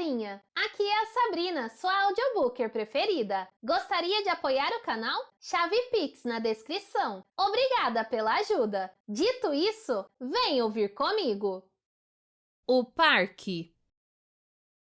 galerinha! Aqui é a Sabrina, sua audiobooker preferida. Gostaria de apoiar o canal? Chave Pix na descrição. Obrigada pela ajuda. Dito isso, vem ouvir comigo. O parque.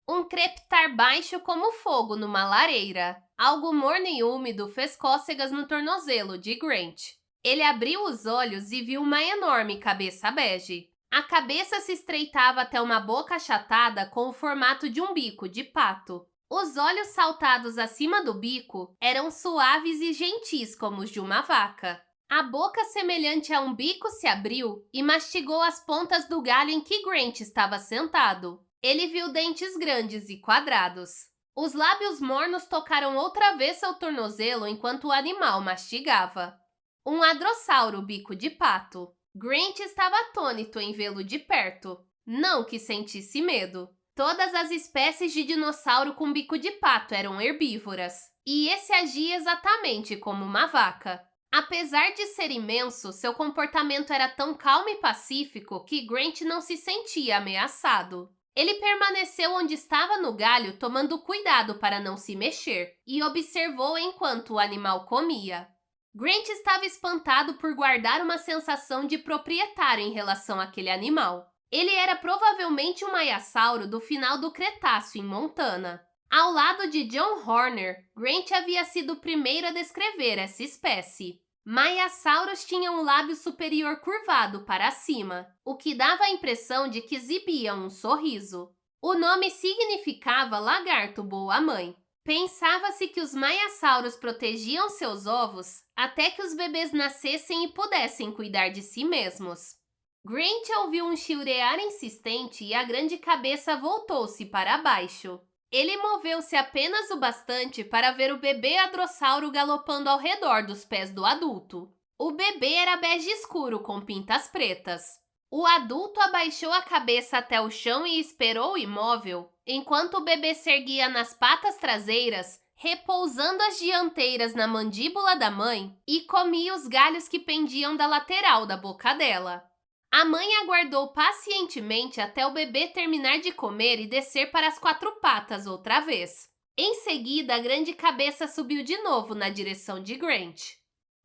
Um crepitar baixo como fogo numa lareira. Algo morno e úmido fez cócegas no tornozelo de Grant. Ele abriu os olhos e viu uma enorme cabeça bege. A cabeça se estreitava até uma boca achatada com o formato de um bico de pato. Os olhos saltados acima do bico eram suaves e gentis como os de uma vaca. A boca semelhante a um bico se abriu e mastigou as pontas do galho em que Grant estava sentado. Ele viu dentes grandes e quadrados. Os lábios mornos tocaram outra vez seu tornozelo enquanto o animal mastigava. Um hadrossauro bico de pato. Grant estava atônito em vê-lo de perto. Não que sentisse medo. Todas as espécies de dinossauro com bico de pato eram herbívoras, e esse agia exatamente como uma vaca. Apesar de ser imenso, seu comportamento era tão calmo e pacífico que Grant não se sentia ameaçado. Ele permaneceu onde estava no galho, tomando cuidado para não se mexer, e observou enquanto o animal comia. Grant estava espantado por guardar uma sensação de proprietário em relação àquele animal. Ele era provavelmente um maiasauro do final do Cretáceo em Montana. Ao lado de John Horner, Grant havia sido o primeiro a descrever essa espécie. Maiasauros tinham o lábio superior curvado para cima, o que dava a impressão de que exibiam um sorriso. O nome significava lagarto boa-mãe. Pensava-se que os maiasauros protegiam seus ovos até que os bebês nascessem e pudessem cuidar de si mesmos. Grant ouviu um chilrear insistente e a grande cabeça voltou-se para baixo. Ele moveu-se apenas o bastante para ver o bebê hadrossauro galopando ao redor dos pés do adulto. O bebê era bege escuro com pintas pretas. O adulto abaixou a cabeça até o chão e esperou imóvel, enquanto o bebê se erguia nas patas traseiras, repousando as dianteiras na mandíbula da mãe e comia os galhos que pendiam da lateral da boca dela. A mãe aguardou pacientemente até o bebê terminar de comer e descer para as quatro patas outra vez. Em seguida, a grande cabeça subiu de novo na direção de Grant.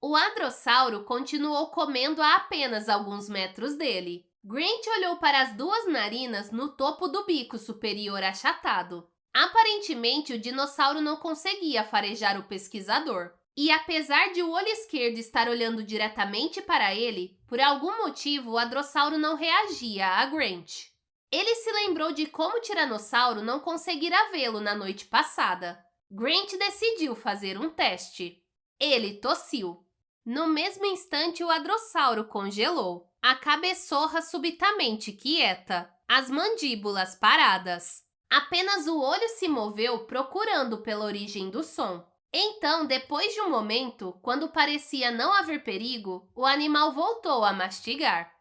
O hadrossauro continuou comendo a apenas alguns metros dele. Grant olhou para as duas narinas no topo do bico superior achatado. Aparentemente, o dinossauro não conseguia farejar o pesquisador. E apesar de o olho esquerdo estar olhando diretamente para ele, por algum motivo o hadrossauro não reagia a Grant. Ele se lembrou de como o tiranossauro não conseguira vê-lo na noite passada. Grant decidiu fazer um teste. Ele tossiu. No mesmo instante, o hadrossauro congelou, a cabeçorra subitamente quieta, as mandíbulas paradas. Apenas o olho se moveu procurando pela origem do som. Então, depois de um momento, quando parecia não haver perigo, o animal voltou a mastigar.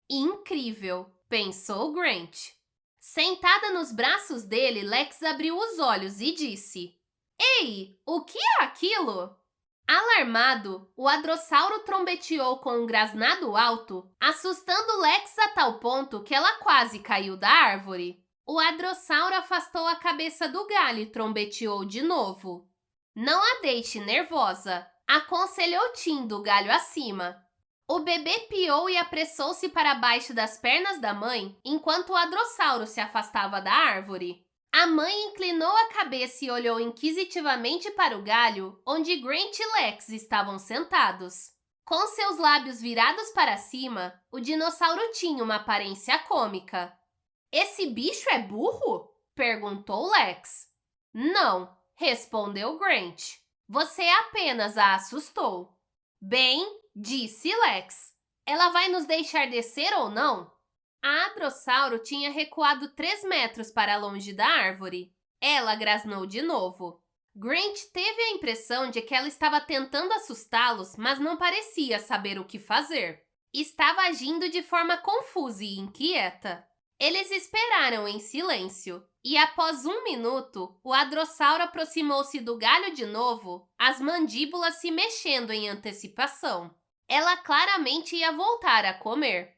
Incrível, pensou Grant. Sentada nos braços dele, Lex abriu os olhos e disse: "Ei, o que é aquilo?" Alarmado, o hadrossauro trombeteou com um grasnado alto, assustando Lex a tal ponto que ela quase caiu da árvore. O hadrossauro afastou a cabeça do galho e trombeteou de novo. "Não a deixe nervosa", aconselhou Tim do galho acima. O bebê piou e apressou-se para baixo das pernas da mãe enquanto o hadrossauro se afastava da árvore. A mãe inclinou a cabeça e olhou inquisitivamente para o galho onde Grant e Lex estavam sentados. Com seus lábios virados para cima, o dinossauro tinha uma aparência cômica. "Esse bicho é burro?" perguntou Lex. "Não", respondeu Grant. "Você apenas a assustou." "Bem", disse Lex. "Ela vai nos deixar descer ou não?" A hadrossauro tinha recuado 3 metros para longe da árvore. Ela grasnou de novo. Grant teve a impressão de que ela estava tentando assustá-los, mas não parecia saber o que fazer. Estava agindo de forma confusa e inquieta. Eles esperaram em silêncio, e após 1 minuto, o hadrossauro aproximou-se do galho de novo, as mandíbulas se mexendo em antecipação. Ela claramente ia voltar a comer.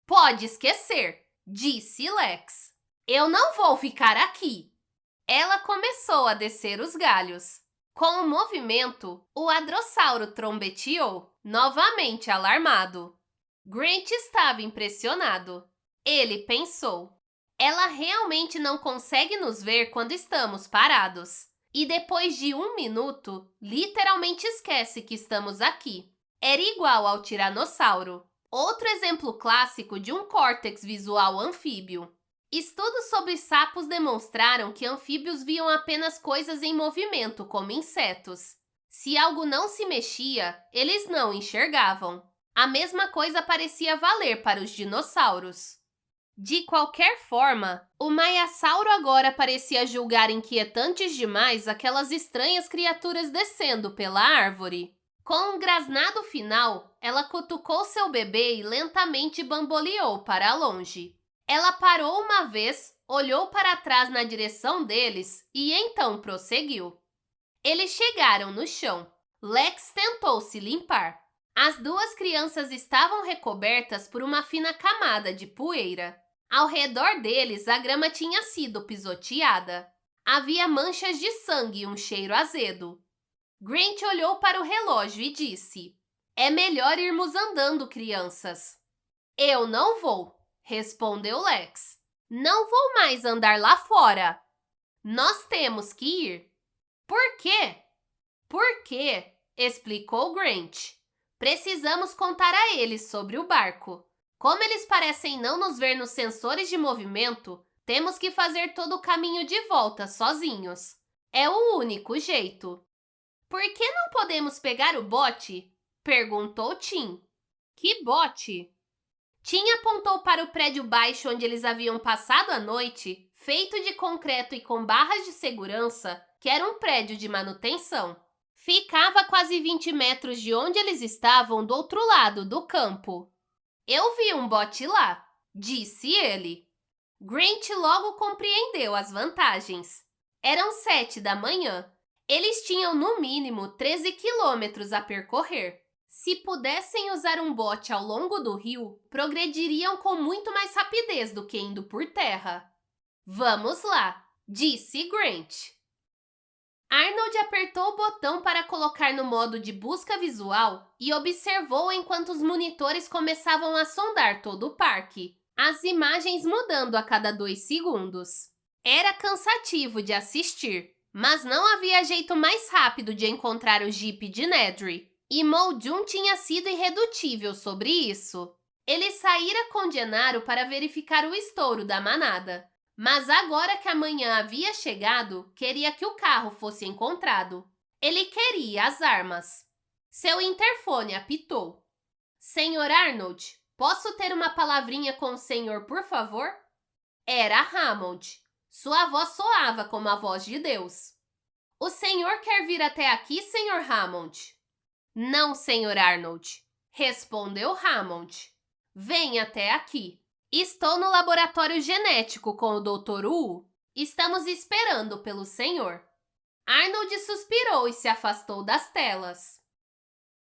"Pode esquecer", disse Lex. "Eu não vou ficar aqui." Ela começou a descer os galhos. Com o movimento, o hadrossauro trombeteou, novamente alarmado. Grant estava impressionado. Ele pensou: ela realmente não consegue nos ver quando estamos parados. E depois de 1 minuto, literalmente esquece que estamos aqui. Era igual ao tiranossauro. Outro exemplo clássico de um córtex visual anfíbio. Estudos sobre sapos demonstraram que anfíbios viam apenas coisas em movimento, como insetos. Se algo não se mexia, eles não enxergavam. A mesma coisa parecia valer para os dinossauros. De qualquer forma, o maiasauro agora parecia julgar inquietantes demais aquelas estranhas criaturas descendo pela árvore. Com um grasnado final, ela cutucou seu bebê e lentamente bamboleou para longe. Ela parou uma vez, olhou para trás na direção deles e então prosseguiu. Eles chegaram no chão. Lex tentou se limpar. As duas crianças estavam recobertas por uma fina camada de poeira. Ao redor deles, a grama tinha sido pisoteada. Havia manchas de sangue e um cheiro azedo. Grant olhou para o relógio e disse: "É melhor irmos andando, crianças." "Eu não vou", respondeu Lex. "Não vou mais andar lá fora." "Nós temos que ir." "Por quê?" "Por quê?" explicou Grant. "Precisamos contar a eles sobre o barco. Como eles parecem não nos ver nos sensores de movimento, temos que fazer todo o caminho de volta sozinhos. É o único jeito." "Por que não podemos pegar o bote?" perguntou Tim. "Que bote?" Tim apontou para o prédio baixo onde eles haviam passado a noite, feito de concreto e com barras de segurança, que era um prédio de manutenção. Ficava a quase 20 metros de onde eles estavam do outro lado do campo. "Eu vi um bote lá", disse ele. Grant logo compreendeu as vantagens. Eram 7 da manhã. Eles tinham no mínimo 13 quilômetros a percorrer. Se pudessem usar um bote ao longo do rio, progrediriam com muito mais rapidez do que indo por terra. "Vamos lá", disse Grant. Arnold apertou o botão para colocar no modo de busca visual e observou enquanto os monitores começavam a sondar todo o parque, as imagens mudando a cada 2 segundos. Era cansativo de assistir, mas não havia jeito mais rápido de encontrar o Jeep de Nedry, e Muldoon tinha sido irredutível sobre isso. Ele saíra com Gennaro para verificar o estouro da manada. Mas agora que a manhã havia chegado, queria que o carro fosse encontrado. Ele queria as armas. Seu interfone apitou. "Senhor Arnold, posso ter uma palavrinha com o senhor, por favor?" Era Hammond. Sua voz soava como a voz de Deus. "O senhor quer vir até aqui, senhor Hammond?" "Não, senhor Arnold", respondeu Hammond. "Venha até aqui. Estou no laboratório genético com o Dr. Wu. Estamos esperando pelo senhor." Arnold suspirou e se afastou das telas.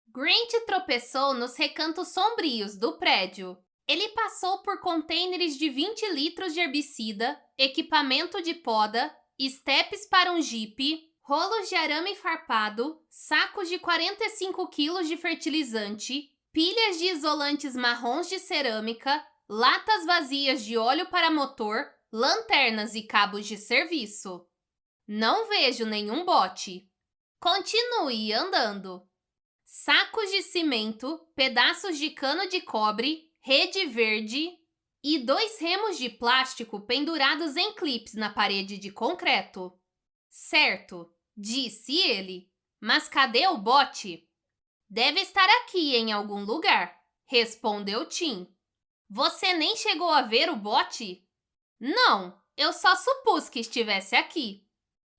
Grant tropeçou nos recantos sombrios do prédio. Ele passou por contêineres de 20 litros de herbicida, equipamento de poda, estepes para um jipe, rolos de arame farpado, sacos de 45 quilos de fertilizante, pilhas de isolantes marrons de cerâmica, latas vazias de óleo para motor, lanternas e cabos de serviço. "Não vejo nenhum bote." "Continue andando." Sacos de cimento, pedaços de cano de cobre, rede verde e 2 remos de plástico pendurados em clipes na parede de concreto. "Certo", disse ele. "Mas cadê o bote?" "Deve estar aqui em algum lugar", respondeu Tim. "Você nem chegou a ver o bote?" "Não, eu só supus que estivesse aqui."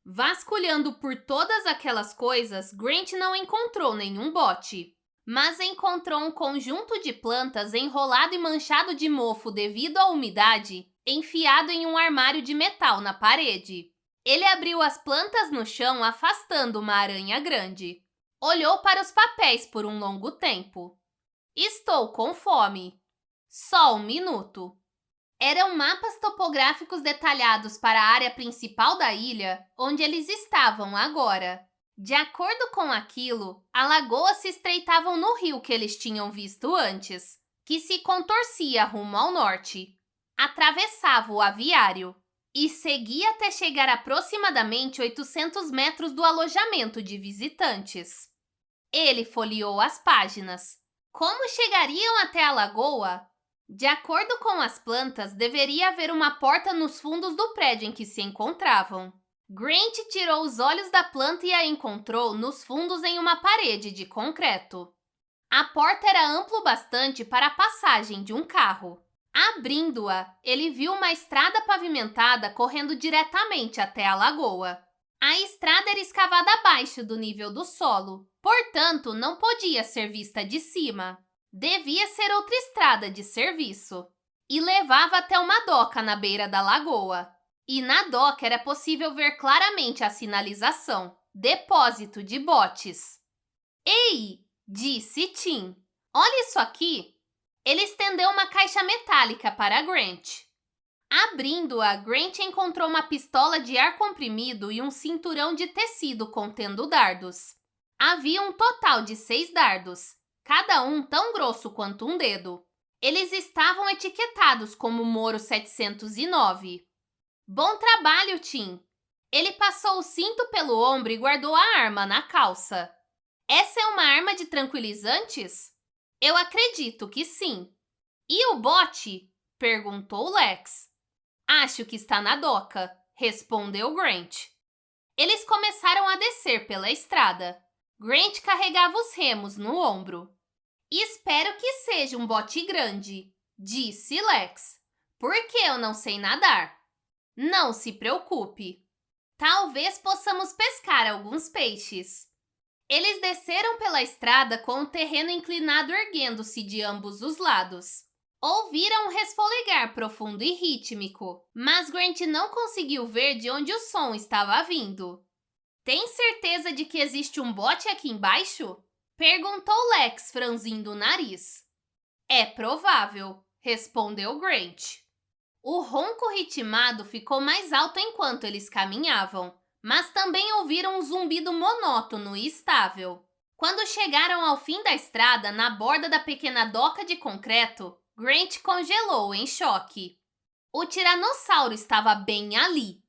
Vasculhando por todas aquelas coisas, Grant não encontrou nenhum bote, mas encontrou um conjunto de plantas enrolado e manchado de mofo devido à umidade, enfiado em um armário de metal na parede. Ele abriu as plantas no chão, afastando uma aranha grande. Olhou para os papéis por um longo tempo. "Estou com fome." "Só um minuto." Eram mapas topográficos detalhados para a área principal da ilha, onde eles estavam agora. De acordo com aquilo, a lagoa se estreitava no rio que eles tinham visto antes, que se contorcia rumo ao norte. Atravessava o aviário e seguia até chegar aproximadamente 800 metros do alojamento de visitantes. Ele folheou as páginas. Como chegariam até a lagoa? De acordo com as plantas, deveria haver uma porta nos fundos do prédio em que se encontravam. Grant tirou os olhos da planta e a encontrou nos fundos em uma parede de concreto. A porta era ampla bastante para a passagem de um carro. Abrindo-a, ele viu uma estrada pavimentada correndo diretamente até a lagoa. A estrada era escavada abaixo do nível do solo, portanto, não podia ser vista de cima. Devia ser outra estrada de serviço. E levava até uma doca na beira da lagoa. E na doca era possível ver claramente a sinalização: depósito de botes. Ei! Disse Tim. Olha isso aqui! Ele estendeu uma caixa metálica para Grant. Abrindo-a, Grant encontrou uma pistola de ar comprimido e um cinturão de tecido contendo dardos. Havia um total de 6 dardos, cada um tão grosso quanto um dedo. Eles estavam etiquetados como Moro 709. Bom trabalho, Tim! Ele passou o cinto pelo ombro e guardou a arma na calça. Essa é uma arma de tranquilizantes? Eu acredito que sim. E o bote? Perguntou Lex. Acho que está na doca, respondeu Grant. Eles começaram a descer pela estrada. Grant carregava os remos no ombro. Espero que seja um bote grande, disse Lex, porque eu não sei nadar. Não se preocupe. Talvez possamos pescar alguns peixes. Eles desceram pela estrada com o terreno inclinado erguendo-se de ambos os lados. Ouviram um resfolegar profundo e rítmico, mas Grant não conseguiu ver de onde o som estava vindo. Tem certeza de que existe um bote aqui embaixo? Perguntou Lex, franzindo o nariz. É provável, respondeu Grant. O ronco ritmado ficou mais alto enquanto eles caminhavam, mas também ouviram um zumbido monótono e estável. Quando chegaram ao fim da estrada, na borda da pequena doca de concreto, Grant congelou em choque. O tiranossauro estava bem ali.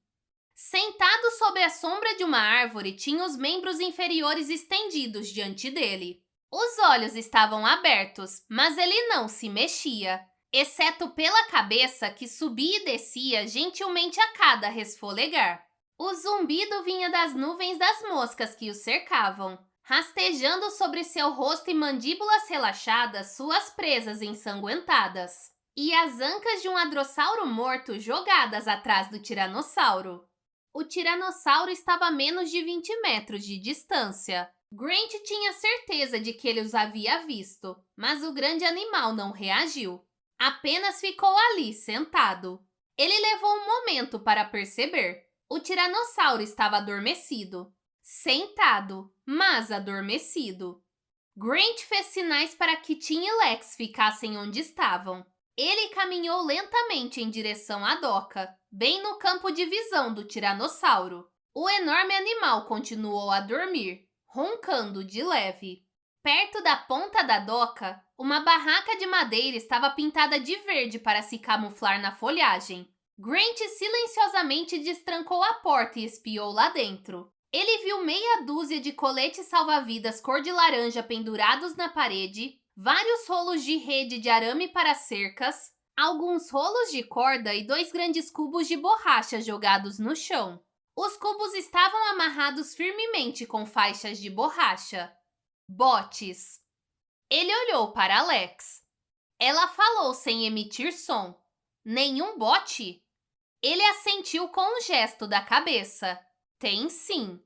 Sentado sob a sombra de uma árvore, tinha os membros inferiores estendidos diante dele. Os olhos estavam abertos, mas ele não se mexia, exceto pela cabeça que subia e descia gentilmente a cada resfolegar. O zumbido vinha das nuvens das moscas que o cercavam, rastejando sobre seu rosto e mandíbulas relaxadas suas presas ensanguentadas, e as ancas de um hadrossauro morto jogadas atrás do tiranossauro. O tiranossauro estava a menos de 20 metros de distância. Grant tinha certeza de que ele os havia visto, mas o grande animal não reagiu. Apenas ficou ali, sentado. Ele levou um momento para perceber. O tiranossauro estava adormecido. Sentado, mas adormecido. Grant fez sinais para que Tim e Lex ficassem onde estavam. Ele caminhou lentamente em direção à doca, bem no campo de visão do tiranossauro. O enorme animal continuou a dormir, roncando de leve. Perto da ponta da doca, uma barraca de madeira estava pintada de verde para se camuflar na folhagem. Grant silenciosamente destrancou a porta e espiou lá dentro. Ele viu meia dúzia de coletes salva-vidas cor de laranja pendurados na parede, vários rolos de rede de arame para cercas, alguns rolos de corda e 2 grandes cubos de borracha jogados no chão. Os cubos estavam amarrados firmemente com faixas de borracha. Botes. Ele olhou para Alex. Ela falou sem emitir som. Nenhum bote? Ele assentiu com um gesto da cabeça. Tem sim.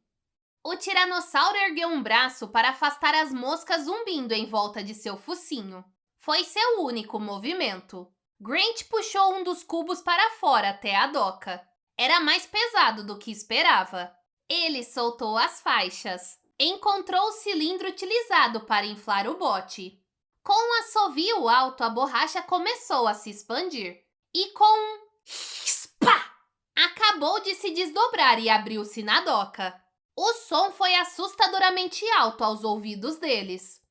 O tiranossauro ergueu um braço para afastar as moscas zumbindo em volta de seu focinho. Foi seu único movimento. Grant puxou um dos cubos para fora até a doca. Era mais pesado do que esperava. Ele soltou as faixas. Encontrou o cilindro utilizado para inflar o bote. Com um assovio alto, a borracha começou a se expandir. e com um spá, acabou de se desdobrar e abriu-se na doca. O som foi assustadoramente alto aos ouvidos deles.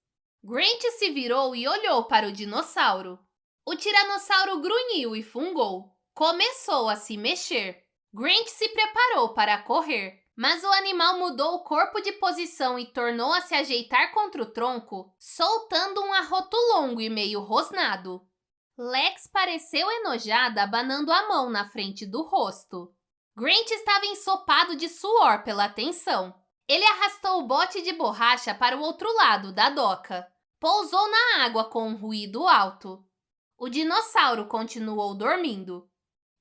Grant se virou e olhou para o dinossauro. O tiranossauro grunhiu e fungou. Começou a se mexer. Grant se preparou para correr, mas o animal mudou o corpo de posição e tornou a se ajeitar contra o tronco, soltando um arroto longo e meio rosnado. Lex pareceu enojada, abanando a mão na frente do rosto. Grant estava ensopado de suor pela tensão. Ele arrastou o bote de borracha para o outro lado da doca. Pousou na água com um ruído alto. O dinossauro continuou dormindo.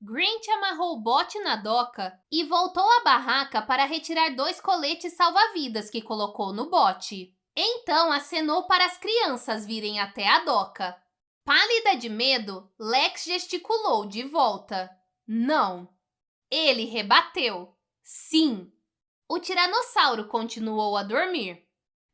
Grant amarrou o bote na doca e voltou à barraca para retirar 2 coletes salva-vidas que colocou no bote. Então acenou para as crianças virem até a doca. Pálida de medo, Lex gesticulou de volta. Não. Ele rebateu. Sim. O tiranossauro continuou a dormir.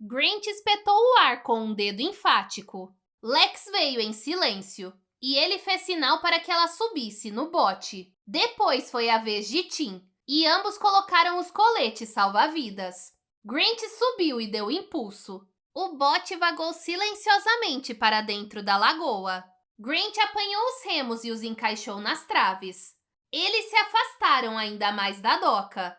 Grant espetou o ar com um dedo enfático. Lex veio em silêncio e ele fez sinal para que ela subisse no bote. Depois foi a vez de Tim e ambos colocaram os coletes salva-vidas. Grant subiu e deu impulso. O bote vagou silenciosamente para dentro da lagoa. Grant apanhou os remos e os encaixou nas traves. Eles se afastaram ainda mais da doca.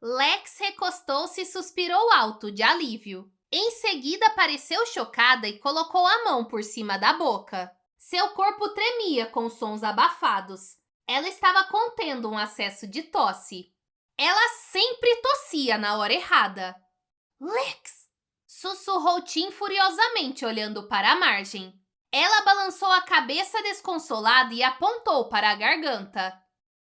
Lex recostou-se e suspirou alto de alívio. Em seguida, pareceu chocada e colocou a mão por cima da boca. Seu corpo tremia com sons abafados. Ela estava contendo um acesso de tosse. Ela sempre tossia na hora errada. Lex! Sussurrou Tim furiosamente, olhando para a margem. Ela balançou a cabeça desconsolada e apontou para a garganta.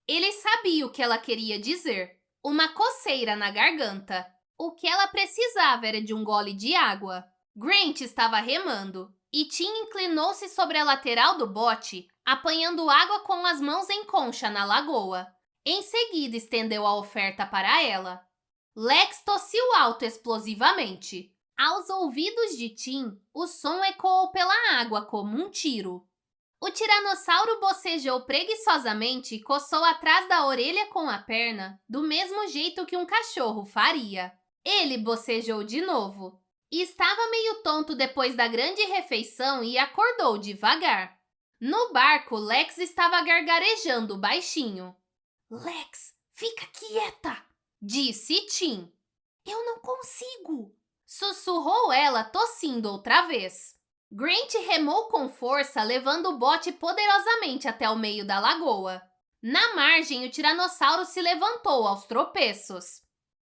Ele sabia o que ela queria dizer. Uma coceira na garganta. O que ela precisava era de um gole de água. Grant estava remando e Tim inclinou-se sobre a lateral do bote, apanhando água com as mãos em concha na lagoa. Em seguida, estendeu a oferta para ela. Lex tossiu alto explosivamente. Aos ouvidos de Tim, o som ecoou pela água como um tiro. O tiranossauro bocejou preguiçosamente e coçou atrás da orelha com a perna, do mesmo jeito que um cachorro faria. Ele bocejou de novo. Estava meio tonto depois da grande refeição e acordou devagar. No barco, Lex estava gargarejando baixinho. Lex, fica quieta, disse Tim. Eu não consigo, sussurrou ela, tossindo outra vez. Grant remou com força, levando o bote poderosamente até o meio da lagoa. Na margem, o tiranossauro se levantou aos tropeços.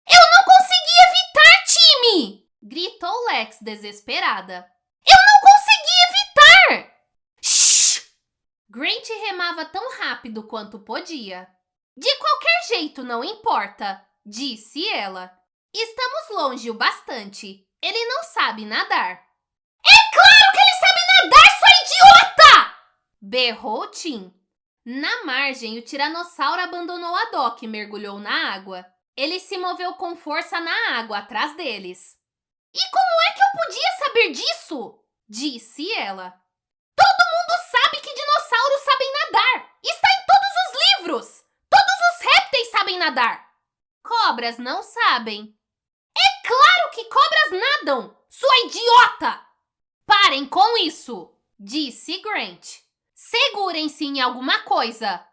Eu não consegui evitar, time! Gritou Lex, desesperada. Eu não consegui evitar! Shhh! Grant remava tão rápido quanto podia. De qualquer jeito, não importa, disse ela. Estamos longe o bastante. Ele não sabe nadar. É claro que ele sabe nadar, sua idiota! Berrou Tim. Na margem, o tiranossauro abandonou a doca e mergulhou na água. Ele se moveu com força na água atrás deles. E como é que eu podia saber disso? Disse ela. Todo mundo sabe que dinossauros sabem nadar. Está em todos os livros. Todos os répteis sabem nadar. Cobras não sabem. É claro que cobras nadam, sua idiota! Parem com isso, disse Grant. Segurem-se em alguma coisa.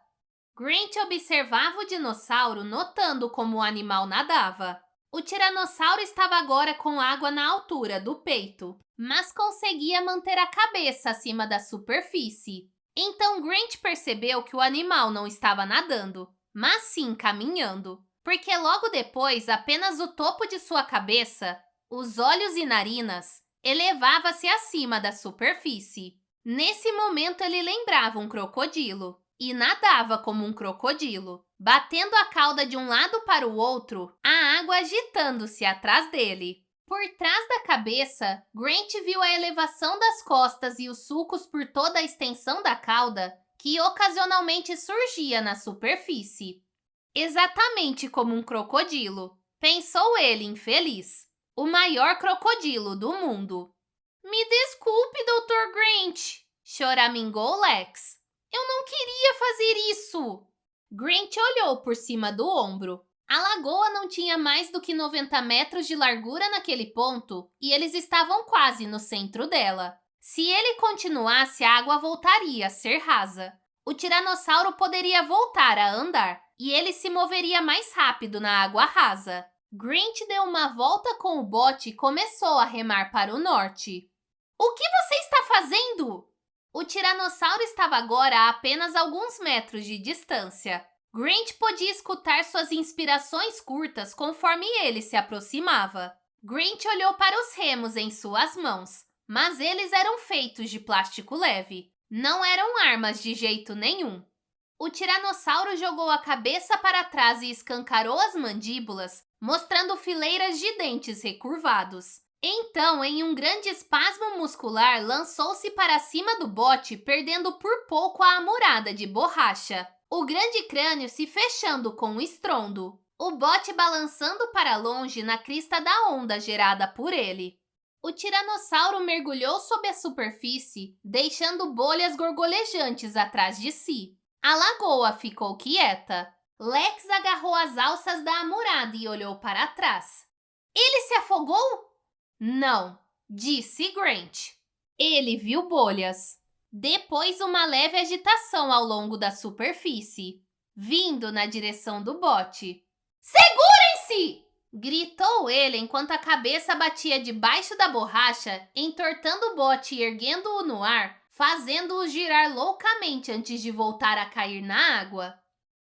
Grant observava o dinossauro, notando como o animal nadava. O tiranossauro estava agora com água na altura do peito, mas conseguia manter a cabeça acima da superfície. Então Grant percebeu que o animal não estava nadando, mas sim caminhando, porque logo depois apenas o topo de sua cabeça, os olhos e narinas, elevava-se acima da superfície. Nesse momento ele lembrava um crocodilo e nadava como um crocodilo, batendo a cauda de um lado para o outro, a água agitando-se atrás dele. Por trás da cabeça, Grant viu a elevação das costas e os sulcos por toda a extensão da cauda, que ocasionalmente surgia na superfície. Exatamente como um crocodilo, pensou ele infeliz. O maior crocodilo do mundo. Me desculpe, Dr. Grant, choramingou Lex. Eu não queria fazer isso! Grant olhou por cima do ombro. A lagoa não tinha mais do que 90 metros de largura naquele ponto e eles estavam quase no centro dela. Se ele continuasse, a água voltaria a ser rasa. O tiranossauro poderia voltar a andar e ele se moveria mais rápido na água rasa. Grant deu uma volta com o bote e começou a remar para o norte. O que você está fazendo? O tiranossauro estava agora a apenas alguns metros de distância. Grant podia escutar suas inspirações curtas conforme ele se aproximava. Grant olhou para os remos em suas mãos, mas eles eram feitos de plástico leve. Não eram armas de jeito nenhum. O tiranossauro jogou a cabeça para trás e escancarou as mandíbulas, mostrando fileiras de dentes recurvados. Então, em um grande espasmo muscular, lançou-se para cima do bote, perdendo por pouco a amurada de borracha. O grande crânio se fechando com estrondo. O bote balançando para longe na crista da onda gerada por ele. O tiranossauro mergulhou sob a superfície, deixando bolhas gorgolejantes atrás de si. A lagoa ficou quieta. Lex agarrou as alças da amurada e olhou para trás. Ele se afogou? Não, disse Grant. Ele viu bolhas. Depois uma leve agitação ao longo da superfície, vindo na direção do bote. Segurem-se! Gritou ele enquanto a cabeça batia debaixo da borracha, entortando o bote e erguendo-o no ar, fazendo-o girar loucamente antes de voltar a cair na água.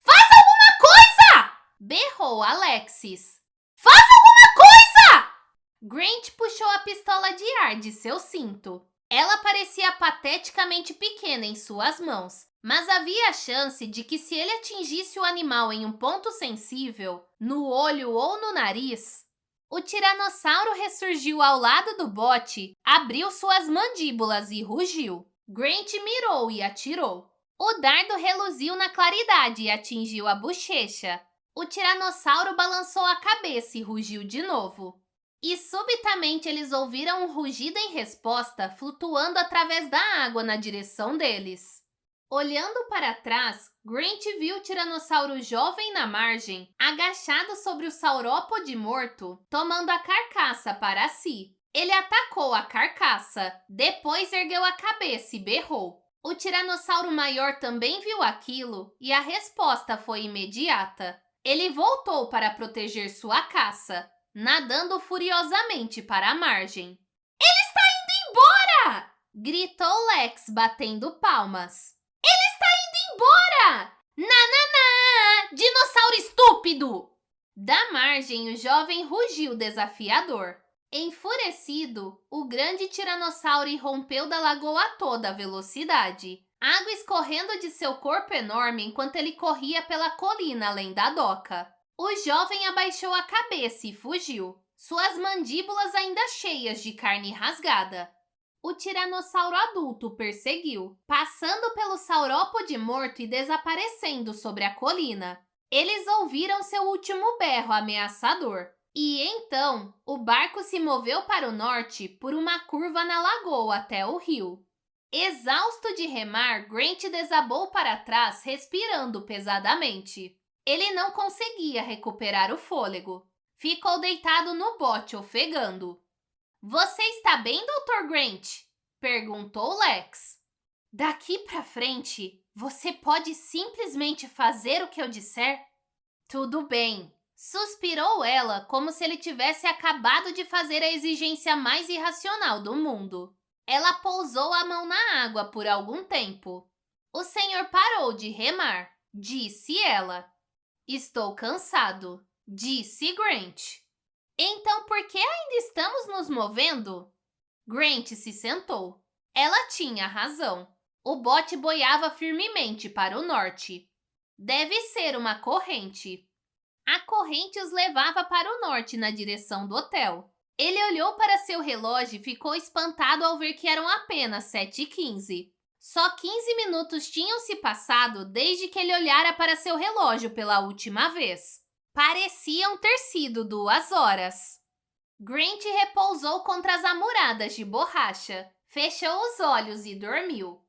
Faz alguma coisa! Berrou Alexis. Faz alguma coisa! Grant puxou a pistola de ar de seu cinto. Ela parecia pateticamente pequena em suas mãos, mas havia a chance de que se ele atingisse o animal em um ponto sensível, no olho ou no nariz, o tiranossauro ressurgiu ao lado do bote, abriu suas mandíbulas e rugiu. Grant mirou e atirou. O dardo reluziu na claridade e atingiu a bochecha. O tiranossauro balançou a cabeça e rugiu de novo. E subitamente eles ouviram um rugido em resposta, flutuando através da água na direção deles. Olhando para trás, Grant viu o tiranossauro jovem na margem, agachado sobre o saurópode morto, tomando a carcaça para si. Ele atacou a carcaça, depois ergueu a cabeça e berrou. O tiranossauro maior também viu aquilo e a resposta foi imediata. Ele voltou para proteger sua caça, nadando furiosamente para a margem. Ele está indo embora! Gritou Lex, batendo palmas. Ele está indo embora! Nananã! Dinossauro estúpido! Da margem, o jovem rugiu desafiador. Enfurecido, o grande tiranossauro irrompeu da lagoa a toda velocidade, água escorrendo de seu corpo enorme enquanto ele corria pela colina além da doca. O jovem abaixou a cabeça e fugiu, suas mandíbulas ainda cheias de carne rasgada. O tiranossauro adulto perseguiu, passando pelo saurópode morto e desaparecendo sobre a colina. Eles ouviram seu último berro ameaçador. E então, o barco se moveu para o norte por uma curva na lagoa até o rio. Exausto de remar, Grant desabou para trás, respirando pesadamente. Ele não conseguia recuperar o fôlego. Ficou deitado no bote, ofegando. Você está bem, Dr. Grant? Perguntou Lex. Daqui para frente, você pode simplesmente fazer o que eu disser? Tudo bem. Suspirou ela, como se ele tivesse acabado de fazer a exigência mais irracional do mundo. Ela pousou a mão na água por algum tempo. O senhor parou de remar, disse ela. Estou cansado, disse Grant. Então por que ainda estamos nos movendo? Grant se sentou. Ela tinha razão. O bote boiava firmemente para o norte. Deve ser uma corrente. A corrente os levava para o norte na direção do hotel. Ele olhou para seu relógio e ficou espantado ao ver que eram apenas 7h15. Só 15 minutos tinham se passado desde que ele olhara para seu relógio pela última vez. Pareciam ter sido 2 horas. Grant repousou contra as amuradas de borracha, fechou os olhos e dormiu.